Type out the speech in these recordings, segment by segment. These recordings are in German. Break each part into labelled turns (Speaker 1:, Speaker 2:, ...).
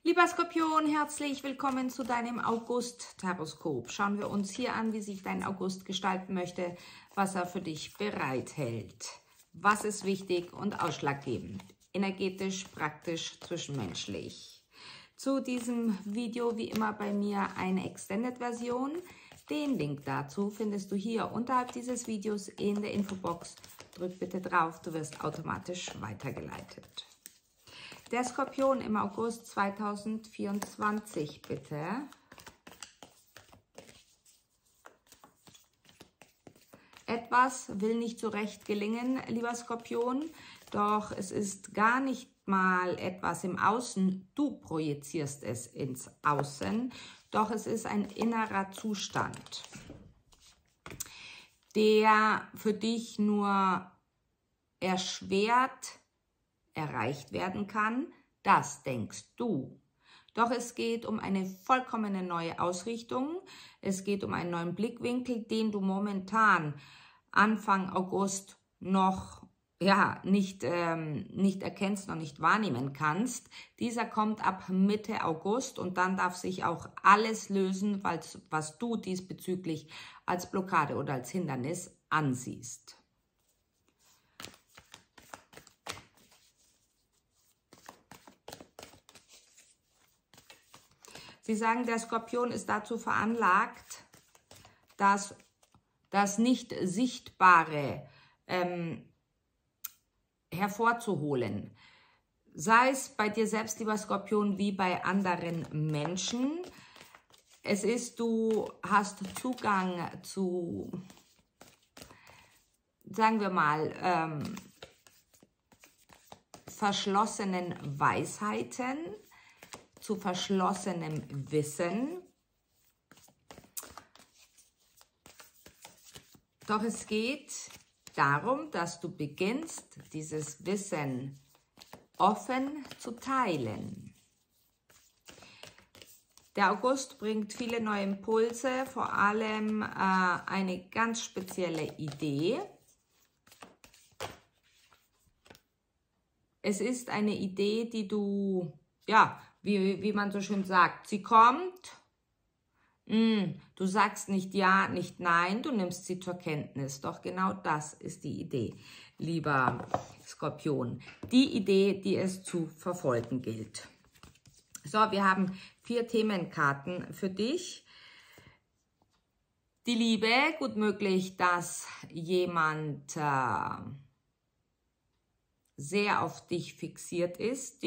Speaker 1: Lieber Skorpion, herzlich willkommen zu deinem August-Taroskop. Schauen wir uns hier an, wie sich dein August gestalten möchte, was er für dich bereithält. Was ist wichtig und ausschlaggebend? Energetisch, praktisch, zwischenmenschlich. Zu diesem Video wie immer bei mir eine Extended-Version. Den Link dazu findest du hier unterhalb dieses Videos in der Infobox. Drück bitte drauf, du wirst automatisch weitergeleitet. Der Skorpion im August 2024, bitte. Etwas will nicht so recht gelingen, lieber Skorpion, doch es ist gar nicht mal etwas im Außen. Du projizierst es ins Außen, doch es ist ein innerer Zustand, der für dich nur erschwert erreicht werden kann, das denkst du. Doch es geht um eine vollkommene neue Ausrichtung. Es geht um einen neuen Blickwinkel, den du momentan Anfang August noch nicht erkennst, noch nicht wahrnehmen kannst. Dieser kommt ab Mitte August und dann darf sich auch alles lösen, was du diesbezüglich als Blockade oder als Hindernis ansiehst. Sie sagen, der Skorpion ist dazu veranlagt, dass das Nicht-Sichtbare hervorzuholen. Sei es bei dir selbst, lieber Skorpion, wie bei anderen Menschen. Es ist, du hast Zugang zu, sagen wir mal, verschlossenen Weisheiten, zu verschlossenem Wissen. Doch es geht darum, dass du beginnst, dieses Wissen offen zu teilen. Der August bringt viele neue Impulse, vor allem eine ganz spezielle Idee. Es ist eine Idee, die du, wie man so schön sagt, sie kommt, du sagst nicht ja, nicht nein, du nimmst sie zur Kenntnis. Doch genau das ist die Idee, lieber Skorpion. Die Idee, die es zu verfolgen gilt. So, wir haben 4 Themenkarten für dich. Die Liebe, gut möglich, dass jemand sehr auf dich fixiert ist,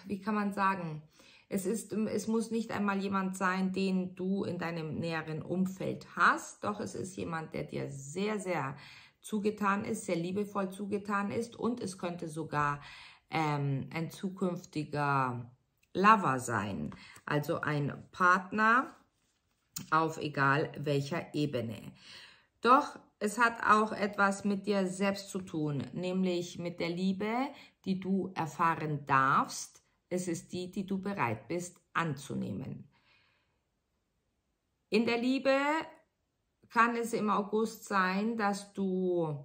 Speaker 1: wie kann man sagen, es muss nicht einmal jemand sein, den du in deinem näheren Umfeld hast, doch es ist jemand, der dir sehr, sehr zugetan ist, sehr liebevoll zugetan ist, und es könnte sogar ein zukünftiger Lover sein, also ein Partner auf egal welcher Ebene. Doch es hat auch etwas mit dir selbst zu tun, nämlich mit der Liebe, die du erfahren darfst. Es ist die, die du bereit bist anzunehmen. In der Liebe kann es im August sein, dass du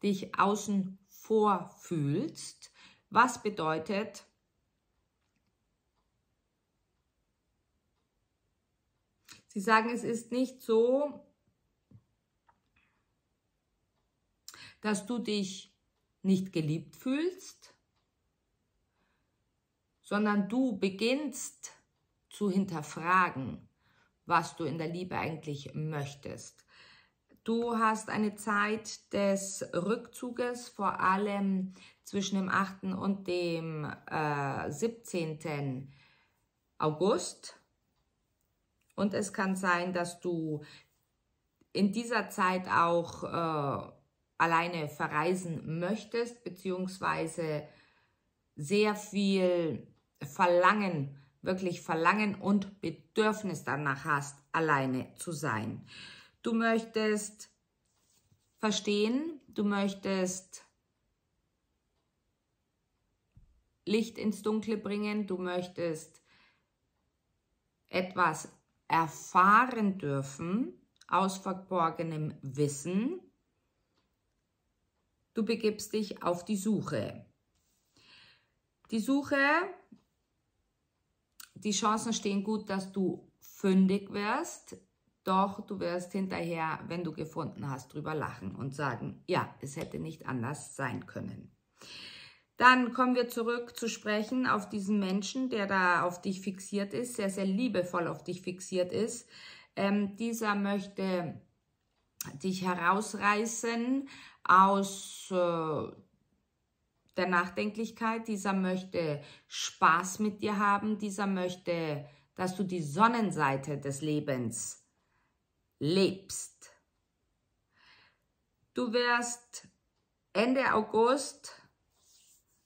Speaker 1: dich außen vor fühlst. Was bedeutet, sie sagen, es ist nicht so, dass du dich nicht geliebt fühlst, sondern du beginnst zu hinterfragen, was du in der Liebe eigentlich möchtest. Du hast eine Zeit des Rückzuges, vor allem zwischen dem 8. und dem 17. August. Und es kann sein, dass du in dieser Zeit auch alleine verreisen möchtest, beziehungsweise sehr viel Verlangen, wirklich Verlangen und Bedürfnis danach hast, alleine zu sein. Du möchtest verstehen, du möchtest Licht ins Dunkle bringen, du möchtest etwas erfahren dürfen aus verborgenem Wissen. Du begibst dich auf die Suche. Die Suche, die Chancen stehen gut, dass du fündig wirst, doch du wirst hinterher, wenn du gefunden hast, drüber lachen und sagen, ja, es hätte nicht anders sein können. Dann kommen wir zurück zu sprechen auf diesen Menschen, der da auf dich fixiert ist, sehr, sehr liebevoll auf dich fixiert ist. Dieser möchte dich herausreißen aus der Nachdenklichkeit, dieser möchte Spaß mit dir haben, dieser möchte, dass du die Sonnenseite des Lebens lebst. Du wirst Ende August,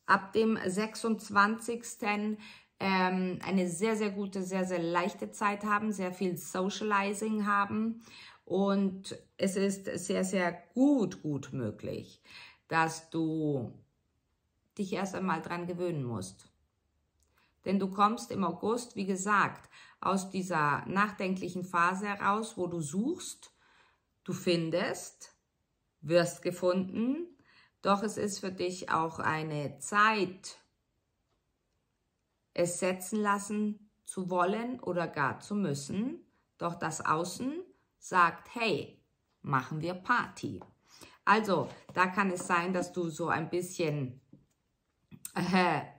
Speaker 1: ab dem 26. Eine sehr, sehr gute, sehr, sehr leichte Zeit haben, sehr viel Socializing haben und es ist sehr, sehr gut möglich, dass du dich erst einmal dran gewöhnen musst. Denn du kommst im August, wie gesagt, aus dieser nachdenklichen Phase heraus, wo du suchst, du findest, wirst gefunden, doch es ist für dich auch eine Zeit, es setzen lassen zu wollen oder gar zu müssen, doch das Außen sagt, hey, machen wir Party. Also, da kann es sein, dass du so ein bisschen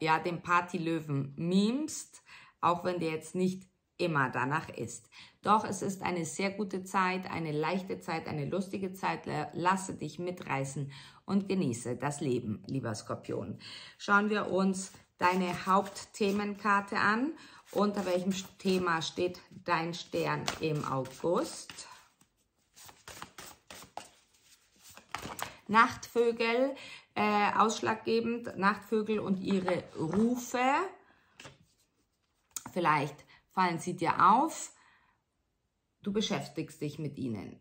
Speaker 1: ja, den Partylöwen memst, auch wenn der jetzt nicht immer danach ist. Doch es ist eine sehr gute Zeit, eine leichte Zeit, eine lustige Zeit. Lasse dich mitreißen und genieße das Leben, lieber Skorpion. Schauen wir uns deine Hauptthemenkarte an. Unter welchem Thema steht dein Stern im August? Nachtvögel, ausschlaggebend, Nachtvögel und ihre Rufe. Vielleicht fallen sie dir auf, du beschäftigst dich mit ihnen.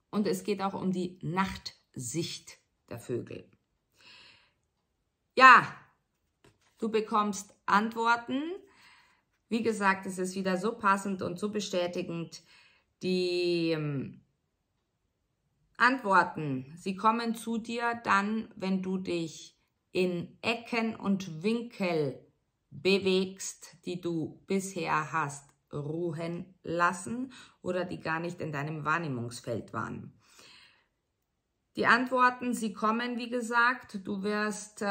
Speaker 1: Und es geht auch um die Nachtsicht der Vögel. Ja, du bekommst Antworten. Wie gesagt, es ist wieder so passend und so bestätigend. Die Antworten, sie kommen zu dir dann, wenn du dich in Ecken und Winkel bewegst, die du bisher hast ruhen lassen oder die gar nicht in deinem Wahrnehmungsfeld waren. Die Antworten, sie kommen, wie gesagt, du wirst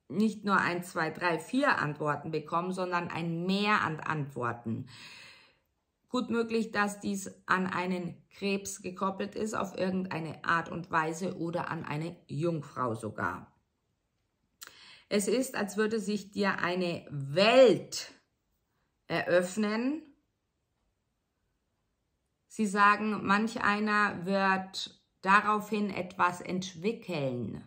Speaker 1: nicht nur 1, 2, 3, 4 Antworten bekommen, sondern ein Mehr an Antworten. Gut möglich, dass dies an einen Krebs gekoppelt ist, auf irgendeine Art und Weise oder an eine Jungfrau sogar. Es ist, als würde sich dir eine Welt eröffnen. Sie sagen, manch einer wird daraufhin etwas entwickeln.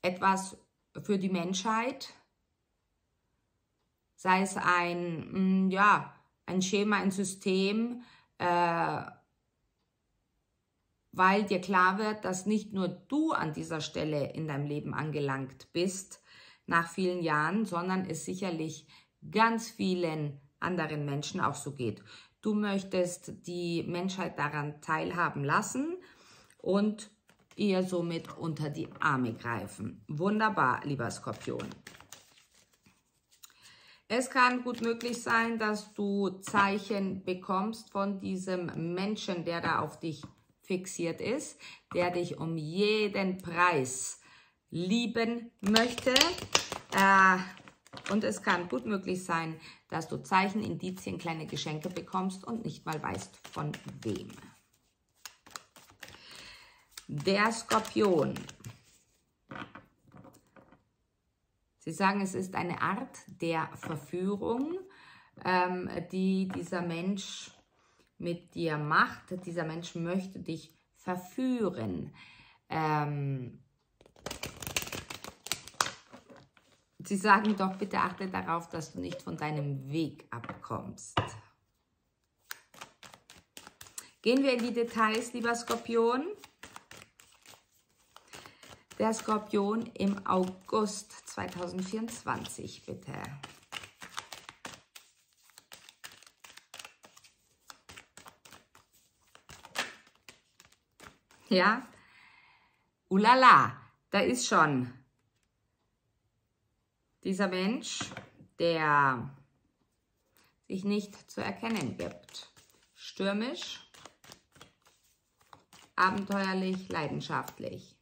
Speaker 1: Etwas für die Menschheit. Sei es ein Schema, ein System, weil dir klar wird, dass nicht nur du an dieser Stelle in deinem Leben angelangt bist nach vielen Jahren, sondern es sicherlich ganz vielen anderen Menschen auch so geht. Du möchtest die Menschheit daran teilhaben lassen und ihr somit unter die Arme greifen. Wunderbar, lieber Skorpion. Es kann gut möglich sein, dass du Zeichen bekommst von diesem Menschen, der da auf dich fixiert ist, der dich um jeden Preis lieben möchte. Und es kann gut möglich sein, dass du Zeichen, Indizien, kleine Geschenke bekommst und nicht mal weißt, von wem. Der Skorpion. Sie sagen, es ist eine Art der Verführung, die dieser Mensch mit dir macht. Dieser Mensch möchte dich verführen. Sie sagen doch, bitte achte darauf, dass du nicht von deinem Weg abkommst. Gehen wir in die Details, lieber Skorpion. Der Skorpion im August 2024, bitte. Ja, ulala, da ist schon dieser Mensch, der sich nicht zu erkennen gibt. Stürmisch, abenteuerlich, leidenschaftlich.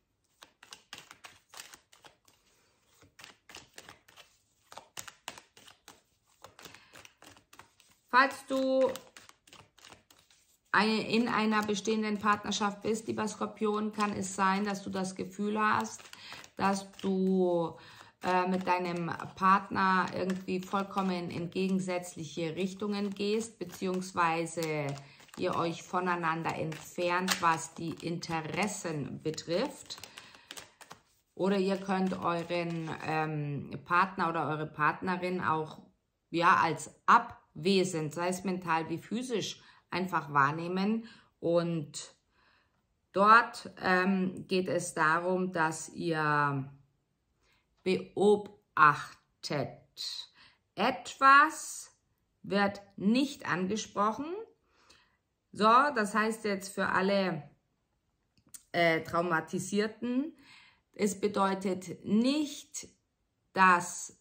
Speaker 1: Falls du in einer bestehenden Partnerschaft bist, lieber Skorpion, kann es sein, dass du das Gefühl hast, dass du mit deinem Partner irgendwie vollkommen in gegensätzliche Richtungen gehst, beziehungsweise ihr euch voneinander entfernt, was die Interessen betrifft. Oder ihr könnt euren Partner oder eure Partnerin auch ja, als abwesend, sei es mental wie physisch, einfach wahrnehmen. Und dort geht es darum, dass ihr beobachtet. Etwas wird nicht angesprochen. So, das heißt jetzt für alle Traumatisierten, es bedeutet nicht, dass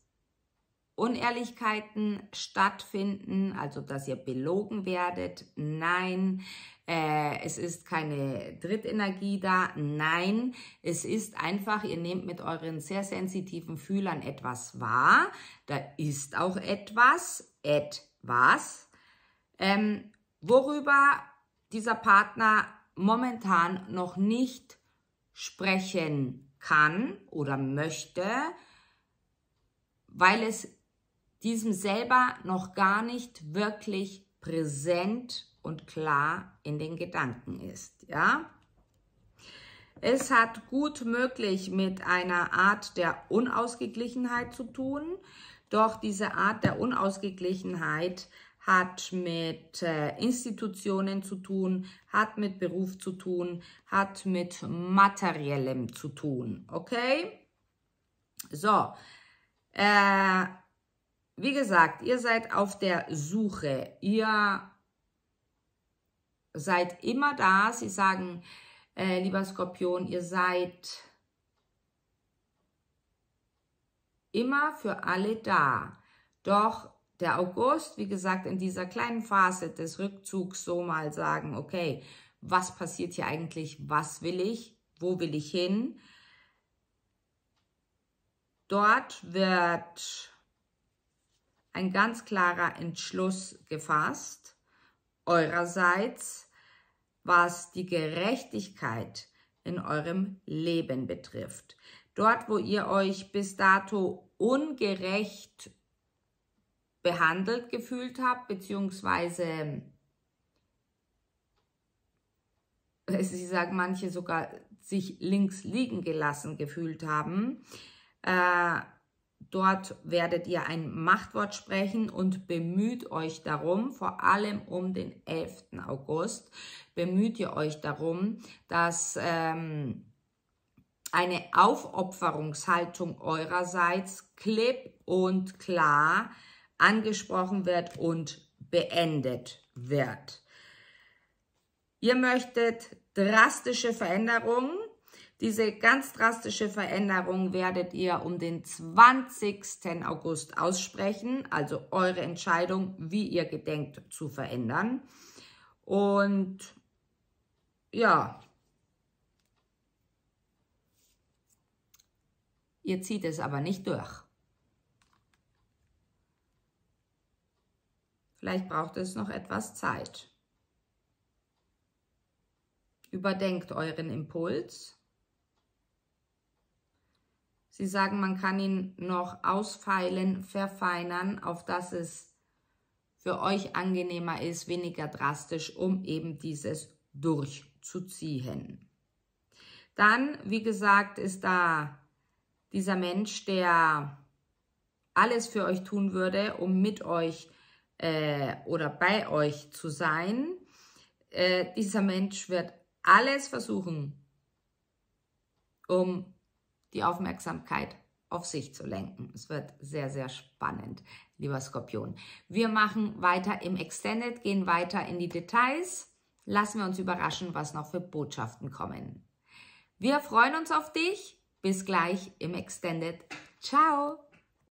Speaker 1: Unehrlichkeiten stattfinden, also dass ihr belogen werdet. Nein, es ist keine Drittenergie da. Nein, es ist einfach, ihr nehmt mit euren sehr sensitiven Fühlern etwas wahr. Da ist auch etwas, worüber dieser Partner momentan noch nicht sprechen kann oder möchte, weil es diesem selber noch gar nicht wirklich präsent und klar in den Gedanken ist. Ja? Es hat gut möglich mit einer Art der Unausgeglichenheit zu tun, doch diese Art der Unausgeglichenheit hat mit Institutionen zu tun, hat mit Beruf zu tun, hat mit Materiellem zu tun. Okay? So, wie gesagt, ihr seid auf der Suche. Ihr seid immer da. Sie sagen, lieber Skorpion, ihr seid immer für alle da. Doch der August, wie gesagt, in dieser kleinen Phase des Rückzugs so mal sagen, okay, was passiert hier eigentlich? Was will ich? Wo will ich hin? Dort wird ein ganz klarer Entschluss gefasst, eurerseits, was die Gerechtigkeit in eurem Leben betrifft. Dort, wo ihr euch bis dato ungerecht behandelt gefühlt habt, beziehungsweise, sie sagen manche sogar, sich links liegen gelassen gefühlt haben, dort werdet ihr ein Machtwort sprechen und bemüht euch darum, vor allem um den 11. August, bemüht ihr euch darum, dass eine Aufopferungshaltung eurerseits klipp und klar angesprochen wird und beendet wird. Ihr möchtet drastische Veränderungen. Diese ganz drastische Veränderung werdet ihr um den 20. August aussprechen, also eure Entscheidung, wie ihr gedenkt zu verändern. Und ja, ihr zieht es aber nicht durch. Vielleicht braucht es noch etwas Zeit. Überdenkt euren Impuls. Sie sagen, man kann ihn noch ausfeilen, verfeinern, auf dass es für euch angenehmer ist, weniger drastisch, um eben dieses durchzuziehen. Dann, wie gesagt, ist da dieser Mensch, der alles für euch tun würde, um mit euch oder bei euch zu sein. Dieser Mensch wird alles versuchen, um die Aufmerksamkeit auf sich zu lenken. Es wird sehr, sehr spannend, lieber Skorpion. Wir machen weiter im Extended, gehen weiter in die Details. lassen wir uns überraschen, was noch für Botschaften kommen. Wir freuen uns auf dich. Bis gleich im Extended. Ciao!